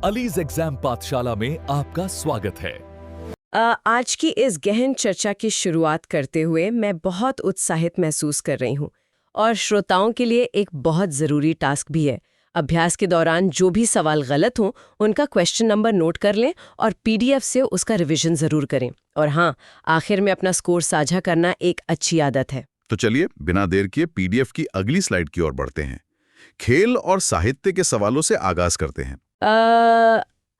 Allies exam पाठशाला में आपका स्वागत है। आज की इस गहन चर्चा की शुरुआत करते हुए मैं बहुत उत्साहित महसूस कर रही हूँ और श्रोताओं के लिए एक बहुत ज़रूरी टास्क भी है। अभ्यास के दौरान जो भी सवाल गलत हों उनका क्वेश्चन नंबर नोट कर लें और पीडीएफ से उसका रिवीजन ज़रूर करें। और हाँ, आखिर में अपना स्कोर साझा करना एक अच्छी आदत है। तो चलिए बिना देर किए पीडीएफ की अगली स्लाइड की ओर बढ़ते हैं। खेल और साहित्य के सवालों से आगाज करते हैं।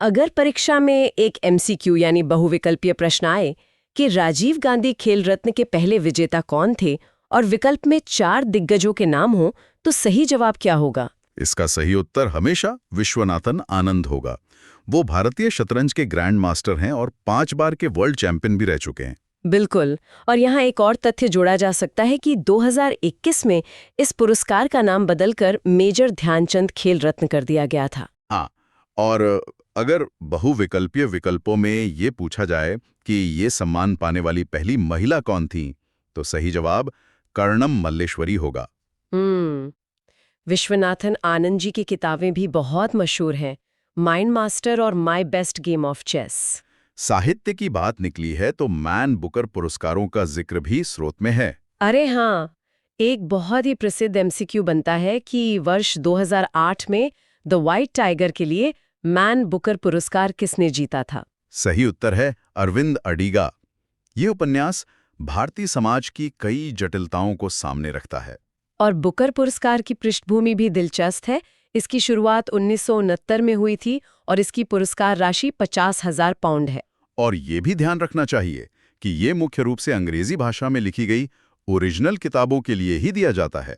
अगर परीक्षा में एक एमसीक्यू यानी बहुविकल्पीय प्रश्न आए कि राजीव गांधी खेल रत्न के पहले विजेता कौन थे और विकल्प में 4 दिग्गजों के नाम हो, तो सही जवाब क्या होगा? इसका सही उत्तर हमेशा विश्वनाथन आनंद होगा। वो भारतीय शतरंज के ग्रैंड मास्टर हैं और 5 बार के वर्ल्ड चैंपियन भी रह चुके हैं। बिल्कुल। और यहाँ एक और तथ्य जोड़ा जा सकता है कि 2021 में इस पुरस्कार का नाम बदलकर मेजर ध्यानचंद खेल रत्न कर दिया गया था। हाँ, और अगर बहुविकल्पीय विकल्पों में ये पूछा जाए कि ये सम्मान पाने वाली पहली महिला कौन थी, तो सही जवाब कर्णम मल्लेश्वरी होगा। विश्वनाथन आनंद जी की किताबें भी बहुत मशहूर हैं, माइंड मास्टर और my best game of chess. साहित्य की बात निकली है तो मैन बुकर पुरस्कारों का जिक्र भी स्रोत में है। अरे हाँ, एक बहुत ही प्रसिद्ध एमसीक्यू बनता है कि वर्ष 2008 में द व्हाइट टाइगर के लिए मैन बुकर पुरस्कार किसने जीता था? सही उत्तर है अरविंद अडिगा। ये उपन्यास भारतीय समाज की कई जटिलताओं को सामने रखता है। और बुकर पुरस्कार की पृष्ठभूमि भी दिलचस्प है। इसकी शुरुआत 1969 में हुई थी और इसकी पुरस्कार राशि 50,000 पाउंड है। और ये भी ध्यान रखना चाहिए कि ये मुख्य रूप से अंग्रेजी भाषा में लिखी गई ओरिजिनल किताबों के लिए ही दिया जाता है।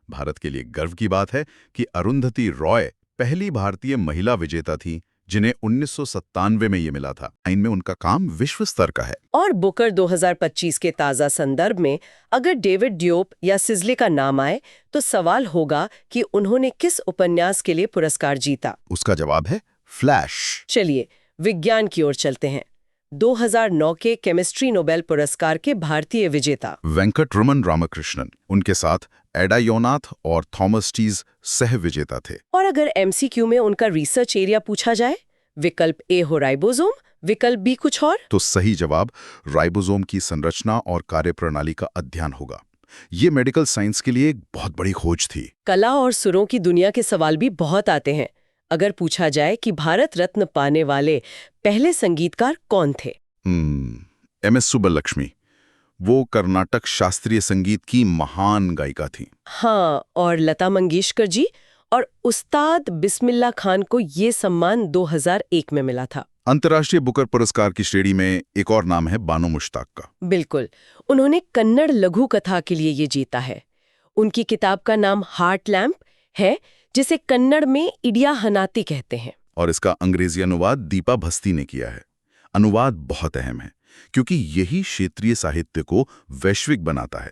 भारत के लिए गर्व की बात है कि अरुंधति रॉय पहली भारतीय महिला विजेता थी जिन्हें 1997 में ये मिला था। इनमें उनका काम विश्व स्तर का है। और बुकर 2025 के ताज़ा संदर्भ में अगर डेविड ड्योप या सिजले का नाम आए तो सवाल होगा कि उन्होंने किस उपन्यास के लिए पुरस्कार जीता। उसका जवाब है फ्लैश। चलिए विज्ञान की ओर चलते हैं। 2009 के केमिस्ट्री नोबेल पुरस्कार के भारतीय विजेता वेंकटरमन रामकृष्णन, उनके साथ एडा योनाथ और थॉमस टीज सह विजेता थे। और अगर एमसीक्यू में उनका रिसर्च एरिया पूछा जाए, विकल्प ए हो राइबोसोम, विकल्प बी कुछ और, तो सही जवाब राइबोसोम की संरचना और कार्यप्रणाली का अध्ययन होगा। ये मेडिकल साइंस के लिए एक बहुत बड़ी खोज थी। कला और सुरों की दुनिया के सवाल भी बहुत आते हैं। अगर पूछा जाए कि भारत रत्न पाने वाले पहले संगीतकार कौन थे? M S Subbulakshmi. वो कर्नाटक शास्त्रीय संगीत की महान गायिका थी। हाँ, और लता मंगेशकर जी और उस्ताद बिस्मिल्लाह खान को ये सम्मान 2001 में मिला था। अंतर्राष्ट्रीय बुकर पुरस्कार की श्रेणी में एक और नाम है बानो मुश्ताक का। बिल्कुल, उन्होंने कन्नड़ लघु कथा के लिए ये जीता है। उनकी किताब का नाम हार्ट लैम्प है, जिसे कन्नड़ में इडिया हनाती कहते हैं। और इसका अंग्रेजी अनुवाद दीपा भस्ती ने किया है। अनुवाद बहुत अहम है क्योंकि यही क्षेत्रीय साहित्य को वैश्विक बनाता है।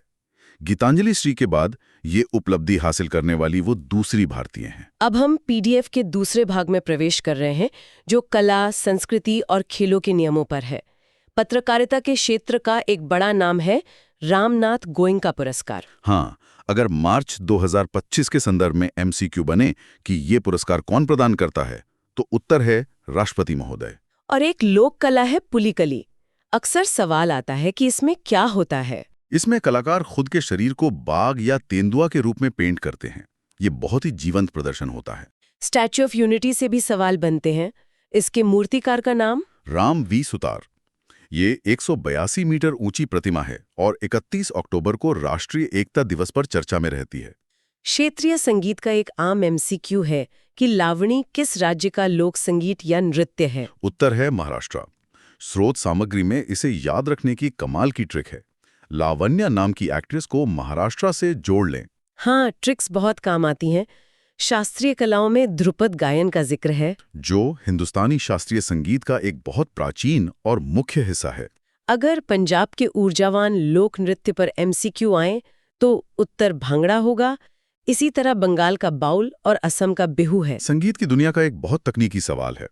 गीतांजलि श्री के बाद ये उपलब्धि हासिल करने वाली वो दूसरी भारतीय हैं। अब हम पीडीएफ के दूसरे भाग में प्रवेश कर रहे हैं, जो कला, संस्कृति और खेलों के नियमों पर है। पत्रकारिता के क्षेत्र का एक बड़ा नाम है रामनाथ गोयनका पुरस्कार। हाँ, अगर मार्च 2025 के संदर्भ में एमसीक्यू बने कि ये पुरस्कार कौन प्रदान करता है, तो उत्तर है राष्ट्रपति महोदय। और एक लोक कला है पुलिकली। अक्सर सवाल आता है कि इसमें क्या होता है? इसमें कलाकार खुद के शरीर को बाघ या तेंदुआ के रूप में पेंट करते हैं। ये बहुत ही जीवंत प्रदर्शन होता है। स्टैच्यू ऑफ यूनिटी से भी सवाल बनते हैं। इसके मूर्तिकार का नाम? राम वी सुतार। ये 182 मीटर ऊंची प्रतिमा है और 31 अक्टूबर को राष्ट्रीय एकता दिवस पर चर्चा में रहती है। क्षेत्रीय संगीत का एक आम एमसीक्यू है कि लावणी किस राज्य का लोक संगीत या नृत्य है? उत्तर है महाराष्ट्र। स्रोत सामग्री में इसे याद रखने की कमाल की ट्रिक है। लावण्या नाम की एक्ट्रेस को महाराष्ट्र से जोड़ लें। हाँ, ट्रिक्स बहुत काम आती हैं। शास्त्रीय कलाओं में ध्रुपद गायन का जिक्र है, जो हिंदुस्तानी शास्त्रीय संगीत का एक बहुत प्राचीन और मुख्य हिस्सा है। अगर पंजाब के ऊर्जावान लोक नृत्य पर एमसीक्यू आए तो उत्तर भांगड़ा होगा। इसी तरह बंगाल का बाउल और असम का बिहू है। संगीत की दुनिया का एक बहुत तकनीकी सवाल है।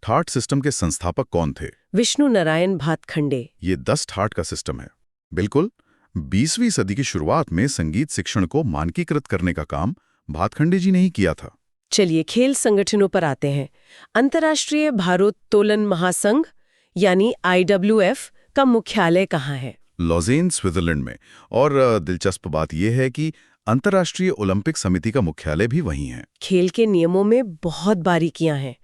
ठाट सिस्टम के संस्थापक कौन थे? विष्णु नारायण भातखंडे। ये 10 ठाट का सिस्टम है। बिल्कुल, 20वीं सदी की शुरुआत में संगीत शिक्षण को मानकीकृत करने का काम भातखंडे जी ने ही किया था। चलिए खेल संगठनों पर आते हैं। अंतर्राष्ट्रीय भारोत्तोलन महासंघ यानी IWF का मुख्यालय कहाँ है? लॉजेन, स्विट्जरलैंड में। और दिलचस्प बात यह है कि अंतर्राष्ट्रीय ओलंपिक समिति का मुख्यालय भी वहीं है। खेल के नियमों में बहुत बारीकियां हैं।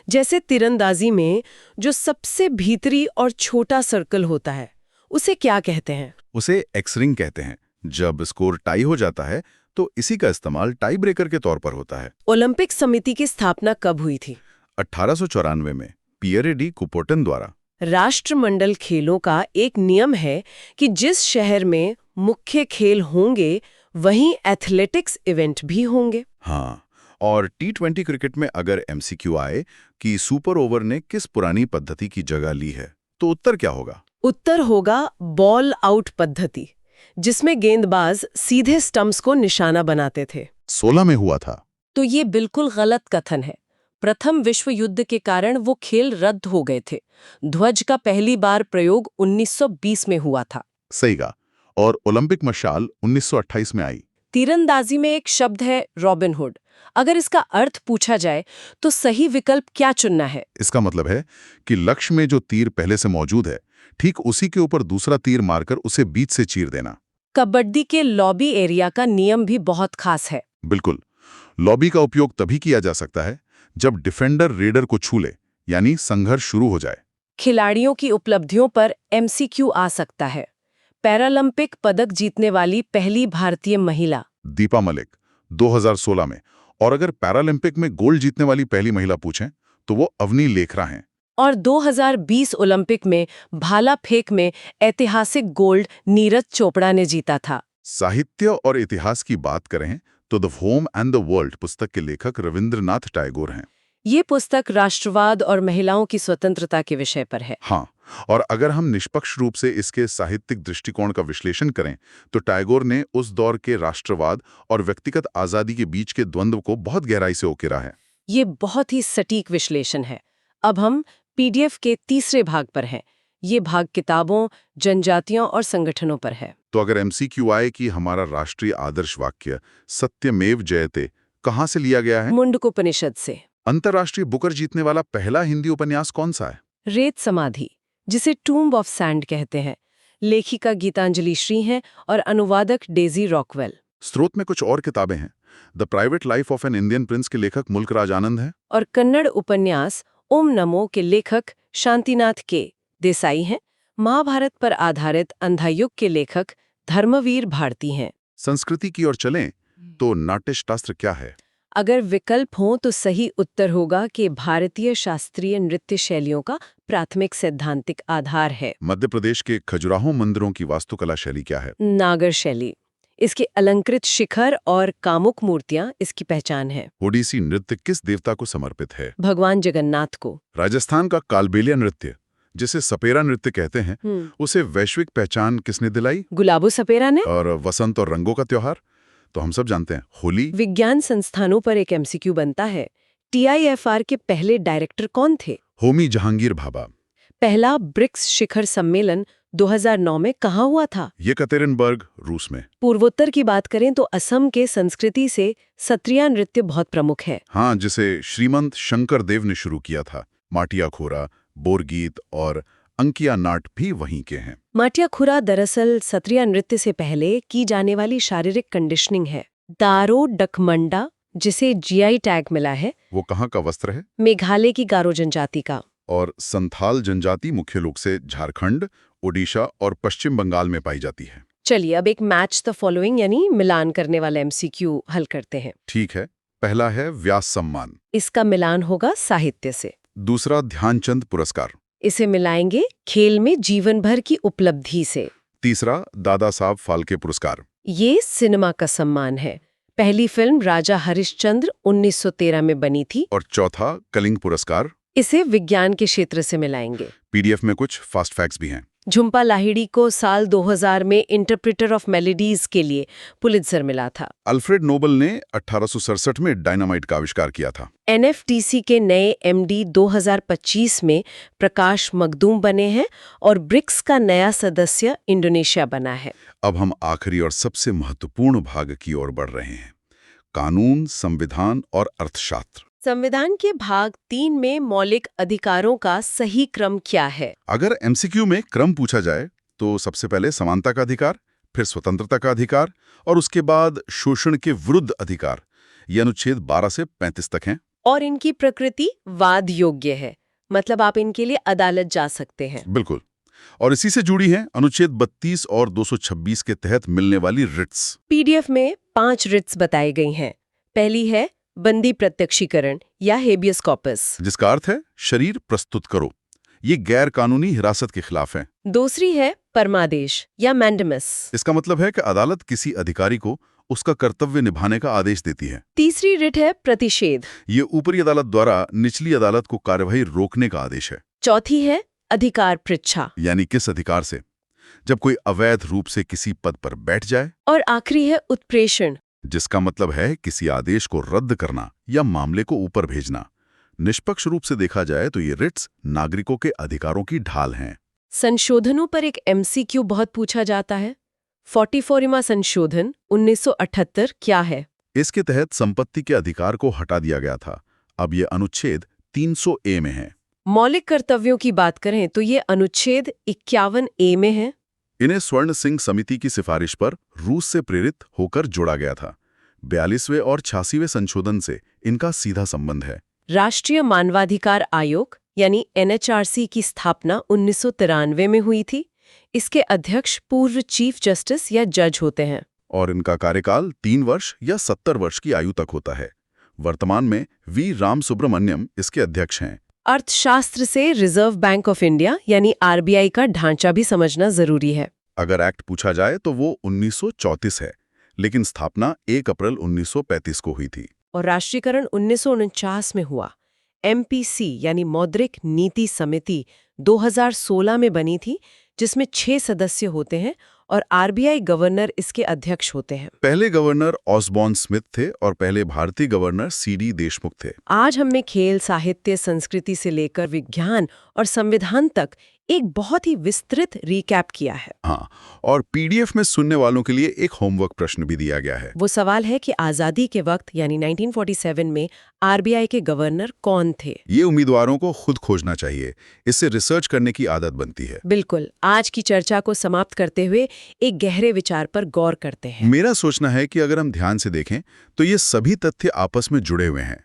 जैसे तीरंदाजी में जो सबसे भीतरी और छोटा सर्कल होता है उसे क्या कहते हैं? उसे एक्स रिंग कहते हैं। जब स्कोर टाई हो जाता है तो इसी का इस्तेमाल टाई ब्रेकर के तौर पर होता है। ओलंपिक समिति की स्थापना कब हुई थी? 1894 में पियरे डी कुपोर्टन द्वारा। राष्ट्रमंडल खेलों का एक नियम है कि जिस शहर में मुख्य खेल होंगे वहीं एथलेटिक्स इवेंट भी होंगे। हाँ, और T20 क्रिकेट में अगर MCQ आए कि सुपर ओवर ने किस पुरानी पद्धति की जगह ली है, तो उत्तर क्या होगा? उत्तर होगा बॉल आउट पद्धति, जिसमें गेंदबाज सीधे स्टंप्स को निशाना बनाते थे। 16 में हुआ था। तो ये बिल्कुल गलत कथन है। प्रथम विश्व युद्ध के कारण वो खेल रद्द हो गए थे। ध्वज का पहली बार प्रयोग 1920 में हुआ था। सही कहा। और ओलंपिक मशाल 1928 में आई। तीरंदाजी में एक शब्द है रॉबिन हुड। अगर इसका अर्थ पूछा जाए तो सही विकल्प क्या चुनना है? इसका मतलब है कि लक्ष्य में जो तीर पहले से मौजूद है, ठीक उसी के ऊपर दूसरा तीर मारकर उसे बीच से चीर देना। कबड्डी के लॉबी एरिया का नियम भी बहुत खास है। बिल्कुल। लॉबी का उपयोग तभी किया जा सकता है जब डिफेंडर रेडर को छू ले, यानी संघर्ष शुरू हो जाए। खिलाड़ियों की उपलब्धियों पर MCQ आ सकता है। पैरालंपिक पदक जीतने वाली पहली भारतीय महिला दीपा मलिक 2016 में। और अगर पैरालंपिक में गोल्ड जीतने वाली पहली महिला पूछें तो वो अवनी लेखरा हैं। और 2020 ओलंपिक में भाला फेंक में ऐतिहासिक गोल्ड नीरज चोपड़ा ने जीता था। साहित्य और इतिहास की बात करें तो the home and the world पुस्तक के लेखक रविंद्रनाथ टैगोर हैं। ये पुस्तक राष्ट्रवाद और महिलाओं की स्वतंत्रता के विषय पर है। हाँ, और अगर हम निष्पक्ष रूप से इसके साहित्यिक दृष्टिकोण का विश्लेषण करें तो टैगोर ने उस दौर के राष्ट्रवाद और व्यक्तिगत आजादी के बीच के द्वंद्व को बहुत गहराई से उकेरा है। ये बहुत ही सटीक विश्लेषण है। अब हम PDF के तीसरे भाग पर हैं। ये भाग किताबों, जनजातियों और संगठनों पर है। तो अगर MCQ आए कि हमारा राष्ट्रीय आदर्श वाक्य सत्यमेव जयते कहाँ से लिया गया है? मुंडकोपनिषद से। अंतर्राष्ट्रीय बुकर जीतने वाला पहला हिंदी उपन्यास कौन सा है? रेत समाधि, जिसे टूम्ब ऑफ सैंड कहते हैं। लेखिका गीतांजलि श्री हैं और अनुवादक डेजी रॉकवेल। स्रोत में कुछ और किताबें हैं। The private life of an Indian Prince के लेखक मुल्कराज आनंद हैं। और कन्नड़ उपन्यास ओम नमो के लेखक शांतिनाथ के देसाई हैं। महाभारत पर आधारित अंधायुग के लेखक धर्मवीर भारती हैं। संस्कृति की ओर चलें तो नाट्यशास्त्र क्या है? अगर विकल्प हो तो सही उत्तर होगा कि भारतीय शास्त्रीय नृत्य शैलियों का प्राथमिक सैद्धांतिक आधार है। मध्य प्रदेश के खजुराहो मंदिरों की वास्तुकला शैली क्या है? नागर शैली। इसके अलंकृत शिखर और कामुक मूर्तियां इसकी पहचान है। ओडिसी नृत्य किस देवता को समर्पित है? भगवान जगन्नाथ को। राजस्थान का कालबेलिया नृत्य, जिसे सपेरा नृत्य कहते हैं, उसे वैश्विक पहचान किसने दिलाई? गुलाबो सपेरा ने। और वसंत और रंगों का त्योहार तो हम सब जानते हैं, होली। विज्ञान संस्थानों पर एक MCQ बनता है। TIFR के पहले डायरेक्टर कौन थे? होमी जहांगीर भाभा। पहला ब्रिक्स शिखर सम्मेलन 2009 में कहाँ हुआ था? येकतेरिनबर्ग, रूस में। पूर्वोत्तर की बात करें तो असम के संस्कृति से सत्रिया नृत्य बहुत प्रमुख है। हाँ, जिसे श्रीमंत शंकर देव ने शुरू किया था। माटिया खोरा, बोरगीत और अंकिया नाट भी वहीं के हैं। माटिया खुरा दरअसल सत्रिया नृत्य से पहले की जाने वाली शारीरिक कंडीशनिंग है। दारो डकमंडा, जिसे GI टैग मिला है, वो कहाँ का वस्त्र है? मेघालय की गारो जनजाति का। और संथाल जनजाति मुख्य रूप से झारखंड, ओडिशा और पश्चिम बंगाल में पाई जाती है। चलिए अब एक मैच द फॉलोइंग यानी मिलान करने वाला MCQ हल करते हैं। ठीक है। पहला है व्यास सम्मान। इसका मिलान होगा साहित्य से। दूसरा ध्यानचंद पुरस्कार। इसे मिलाएंगे खेल में जीवन भर की उपलब्धि से। तीसरा दादा साहब फाल्के पुरस्कार। ये सिनेमा का सम्मान है। पहली फिल्म राजा हरिश्चंद्र 1913 में बनी थी। और चौथा कलिंग पुरस्कार। इसे विज्ञान के क्षेत्र से मिलाएंगे। PDF में कुछ फास्ट फैक्ट्स भी हैं। झुम्पा लाहिड़ी को साल 2000 में इंटरप्रेटर ऑफ मेलोडीज के लिए पुलित्जर मिला था। अल्फ्रेड नोबल ने 1867 में डायनामाइट का आविष्कार किया था। NFTC के नए MD 2025 में प्रकाश मखदूम बने हैं और ब्रिक्स का नया सदस्य इंडोनेशिया बना है। अब हम आखिरी और सबसे महत्वपूर्ण भाग की ओर बढ़ रहे हैं। कानून, संविधान और अर्थशास्त्र। संविधान के भाग 3 में मौलिक अधिकारों का सही क्रम क्या है? अगर एमसीक्यू में क्रम पूछा जाए तो सबसे पहले समानता का अधिकार, फिर स्वतंत्रता का अधिकार और उसके बाद शोषण के विरुद्ध अधिकार। ये अनुच्छेद 12 से 35 तक हैं। और इनकी प्रकृति वाद योग्य है, मतलब आप इनके लिए अदालत जा सकते हैं। बिल्कुल। और इसी से जुड़ी हैं अनुच्छेद 32 और 226 के तहत मिलने वाली रिट्स। पीडीएफ में 5 रिट्स बताई गई हैं। पहली है बंदी प्रत्यक्षीकरण या हेबियस कॉर्पस, जिसका अर्थ है शरीर प्रस्तुत करो। ये गैर कानूनी हिरासत के खिलाफ है। दूसरी है परमादेश या मैंडेमस। इसका मतलब है कि अदालत किसी अधिकारी को उसका कर्तव्य निभाने का आदेश देती है। तीसरी रिट है प्रतिषेध। ये ऊपरी अदालत द्वारा निचली अदालत को कार्यवाही रोकने का आदेश है। चौथी है अधिकार पृच्छा, यानी किस अधिकार से? जब कोई अवैध रूप से किसी पद पर बैठ जाए। और आखिरी है उत्प्रेषण, जिसका मतलब है किसी आदेश को रद्द करना या मामले को ऊपर भेजना। निष्पक्ष रूप से देखा जाए तो ये रिट्स नागरिकों के अधिकारों की ढाल हैं। संशोधनों पर एक एमसीक्यू बहुत पूछा जाता है। 44वां संशोधन 1978 क्या है? इसके तहत संपत्ति के अधिकार को हटा दिया गया था। अब ये अनुच्छेद 300A में है। मौलिक कर्तव्यों की बात करें तो ये अनुच्छेद 51A में है। इन्हें स्वर्ण सिंह समिति की सिफारिश पर रूस से प्रेरित होकर जोड़ा गया था। 42वें और 86वें संशोधन से इनका सीधा संबंध है। राष्ट्रीय मानवाधिकार आयोग यानी NHRC की स्थापना 1993 में हुई थी। इसके अध्यक्ष पूर्व चीफ जस्टिस या जज होते हैं। और इनका कार्यकाल 3 वर्ष या 70 वर्ष की आयु तक होता है। वर्तमान में वी राम सुब्रमण्यम इसके अध्यक्ष हैं। अर्थशास्त्र से रिजर्व बैंक ऑफ इंडिया यानी RBI का ढांचा भी समझना जरूरी है। अगर एक्ट पूछा जाए तो वो 1934 है, लेकिन स्थापना 1 अप्रैल 1935 को हुई थी। और राष्ट्रीयकरण 1949 में हुआ। MPC यानी मौद्रिक नीति समिति 2016 में बनी थी, जिसमें 6 सदस्य होते हैं और RBI गवर्नर इसके अध्यक्ष होते हैं। पहले गवर्नर ऑसबॉर्न स्मिथ थे और पहले भारतीय गवर्नर CD देशमुख थे। आज हमने खेल, साहित्य, संस्कृति से लेकर विज्ञान और संविधान तक एक बहुत ही विस्तृत रिकैप किया है। हाँ, और PDF में सुनने वालों के लिए एक होमवर्क प्रश्न भी दिया गया है। वो सवाल है कि आज़ादी के वक्त यानी 1947 में RBI के गवर्नर कौन थे? ये उम्मीदवारों को खुद खोजना चाहिए। इससे रिसर्च करने की आदत बनती है। बिल्कुल। आज की चर्चा को समाप्त करते हुए एक गहरे विचार पर गौर करते हैं। मेरा सोचना है कि अगर हम ध्यान से देखें तो ये सभी तथ्य आपस में जुड़े हुए हैं।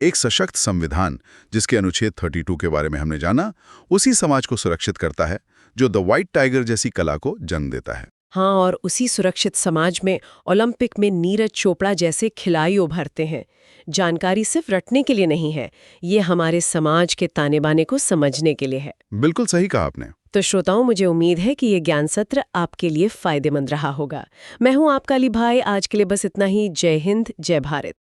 एक सशक्त संविधान, जिसके अनुच्छेद 32 के बारे में हमने जाना, उसी समाज को सुरक्षित करता है जो द व्हाइट टाइगर जैसी कला को जन्म देता है। हाँ, और उसी सुरक्षित समाज में ओलंपिक में नीरज चोपड़ा जैसे खिलाड़ी उभरते हैं। जानकारी सिर्फ रटने के लिए नहीं है, ये हमारे समाज के ताने बाने को समझने के लिए है। बिल्कुल सही कहा आपने। तो श्रोताओं, मुझे उम्मीद है कि ये ज्ञान सत्र आपके लिए फायदेमंद रहा होगा। मैं हूं आपका अली भाई। आज के लिए बस इतना ही। जय हिंद, जय भारत।